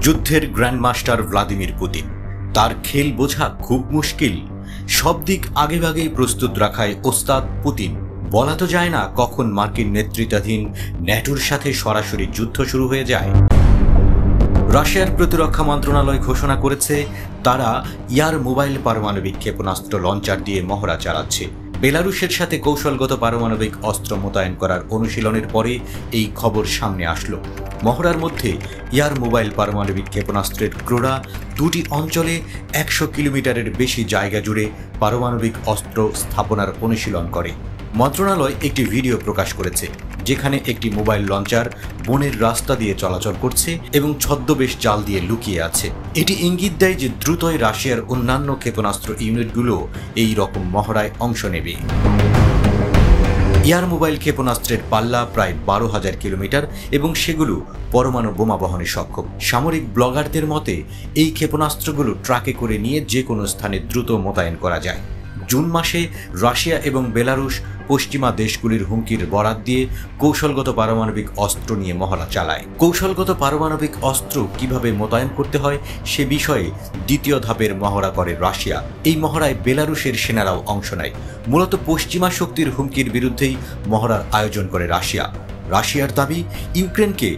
যুদ্ধের grandmaster Vladimir Putin, তার খেল বোঝা খুব মুশকিল। সব দিক আগেভাগেই প্রস্তুত রাখায় ওস্তাদ পুতিন। বলা তো যায় না কখন মার্কিন নেতৃত্বাধীন ন্যাটোর সাথে সরাসরি যুদ্ধ শুরু হয়ে যায়। রাশিয়ার প্রতিরক্ষা মন্ত্রণালয় ঘোষণা করেছে তারা ইয়ার মোবাইল পারমাণবিক ক্ষেপণাস্ত্র লঞ্চার দিয়ে মহড়া চালাচ্ছে। বেলারুশের সাথে কৌশলগত পারমাণবিক অস্ত্র মোতায়েন করার অনুশীলনের পরে এই খবর সামনে আসলো। মহড়ার মধ্যে ইয়ার মোবাইল পারমাণবিক ক্ষেপণাস্ত্রের ক্রোড়া দুটি অঞ্চলে 100 কিলোমিটারের বেশি জায়গা জুড়ে পারমাণবিক অস্ত্র স্থাপনার অনুশীলন করে। মন্ত্রণালয় একটি ভিডিও প্রকাশ করেছে যেখানে একটি মোবাইল লঞ্চার বনের রাস্তা দিয়ে চলাচল করছে এবং ছদ্মবেশ জাল দিয়ে লুকিয়ে আছে। এটি ইঙ্গিত দেয় যে দ্রুতই রাশিয়ার অন্যান্য ক্ষেপণাস্ত্র ইউনিটগুলো এই রকম মহড়ায় অংশ নেবে। ইয়ার মোবাইল ক্ষেপণাস্ত্রের পাল্লা প্রায় 12,000 কিলোমিটার এবং সেগুলো পরমাণু বোমা বহনে সক্ষম। সামরিক ব্লগারদের মতে এই ক্ষেপণাস্ত্রগুলো ট্রাকে করে নিয়ে যে কোনো স্থানে দ্রুত মোতায়েন করা যায়। জুন মাসে রাশিয়া এবং বেলারুশ পশ্চিমা দেশগুলির হুমকির বরাত দিয়ে কৌশলগত পারমাণবিক অস্ত্র নিয়ে মহড়া চালায়। কৌশলগত পারমাণবিক অস্ত্র কিভাবে মোতায়েন করতে হয় সে বিষয়ে দ্বিতীয় ধাপের মহড়া করে রাশিয়া। এই মহড়ায় বেলারুশের সেনারাও অংশ নেয়। মূলত পশ্চিমা শক্তির হুমকির বিরুদ্ধেই মহড়ার আয়োজন করে রাশিয়া। রাশিয়ার দাবি, ইউক্রেনকে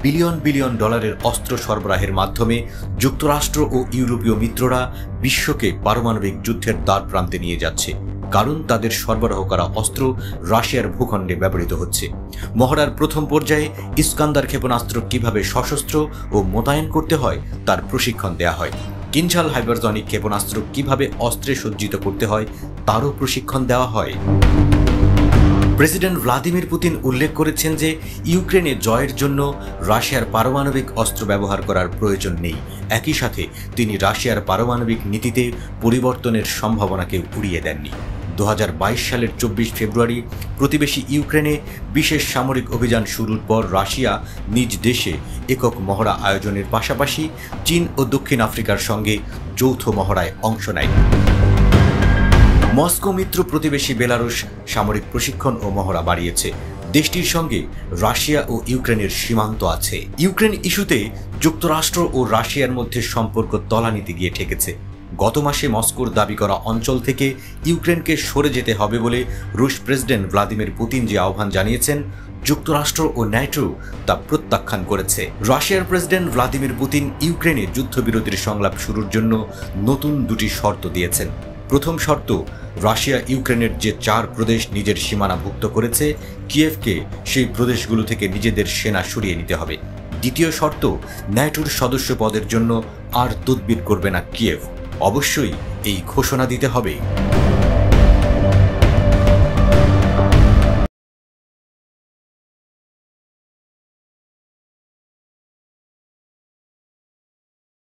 বিলিয়ন বিলিয়ন ডলারের অস্ত্র সরবরাহের মাধ্যমে যুক্তরাষ্ট্র ও ইউরোপীয় মিত্ররা বিশ্বকে পারমাণবিক যুদ্ধের দ্বার প্রান্তে নিয়ে যাচ্ছে, কারণ তাদের সরবরাহ করা অস্ত্র রাশিয়ার ভূখণ্ডে ব্যবহৃত হচ্ছে। মহড়ার প্রথম পর্যায়ে ইস্কান্দার ক্ষেপণাস্ত্র কিভাবে সশস্ত্র ও মোতায়েন করতে হয় তার প্রশিক্ষণ দেয়া হয়। কিনঝাল হাইপারসনিক ক্ষেপণাস্ত্র কিভাবে অস্ত্রে সজ্জিত করতে হয় তারও প্রশিক্ষণ দেওয়া হয়। প্রেসিডেন্ট ভ্লাদিমির পুতিন উল্লেখ করেছেন যে ইউক্রেনে জয়ের জন্য রাশিয়ার পারমাণবিক অস্ত্র ব্যবহার করার প্রয়োজন নেই। একই সাথে তিনি রাশিয়ার পারমাণবিক নীতিতে পরিবর্তনের সম্ভাবনাকে উড়িয়ে দেননি। 2022 সালের 24 ফেব্রুয়ারি প্রতিবেশী ইউক্রেনে বিশেষ সামরিক অভিযান শুরুর পর রাশিয়া নিজ দেশে একক মহড়া আয়োজনের পাশাপাশি চীন ও দক্ষিণ আফ্রিকার সঙ্গে যৌথ মহড়ায় অংশ নেয়। মস্কো মিত্র প্রতিবেশী বেলারুশ সামরিক প্রশিক্ষণ ও মহড়া বাড়িয়েছে। দেশটির সঙ্গে রাশিয়া ও ইউক্রেনের সীমান্ত আছে। ইউক্রেন ইস্যুতে যুক্তরাষ্ট্র ও রাশিয়ার মধ্যে সম্পর্ক তলানিতে গিয়ে ঠেকেছে। গত মাসে মস্কোর দাবি করা অঞ্চল থেকে ইউক্রেনকে সরে যেতে হবে বলে রুশ প্রেসিডেন্ট ভ্লাদিমির পুতিন যে আহ্বান জানিয়েছেন, যুক্তরাষ্ট্র ও ন্যাটো তা প্রত্যাখ্যান করেছে। রাশিয়ার প্রেসিডেন্ট ভ্লাদিমির পুতিন ইউক্রেনে যুদ্ধবিরতির সংলাপ শুরুর জন্য নতুন দুটি শর্ত দিয়েছেন। প্রথম শর্ত, রাশিয়া ইউক্রেনের যে 4 প্রদেশ নিজের সীমানাভুক্ত করেছে, কিয়েভকে সেই প্রদেশগুলো থেকে নিজেদের সেনা সরিয়ে নিতে হবে। দ্বিতীয় শর্ত, ন্যাটোর সদস্য পদের জন্য আর তদবির করবে না কিয়েভ। অবশ্যই এই ঘোষণা দিতে হবে।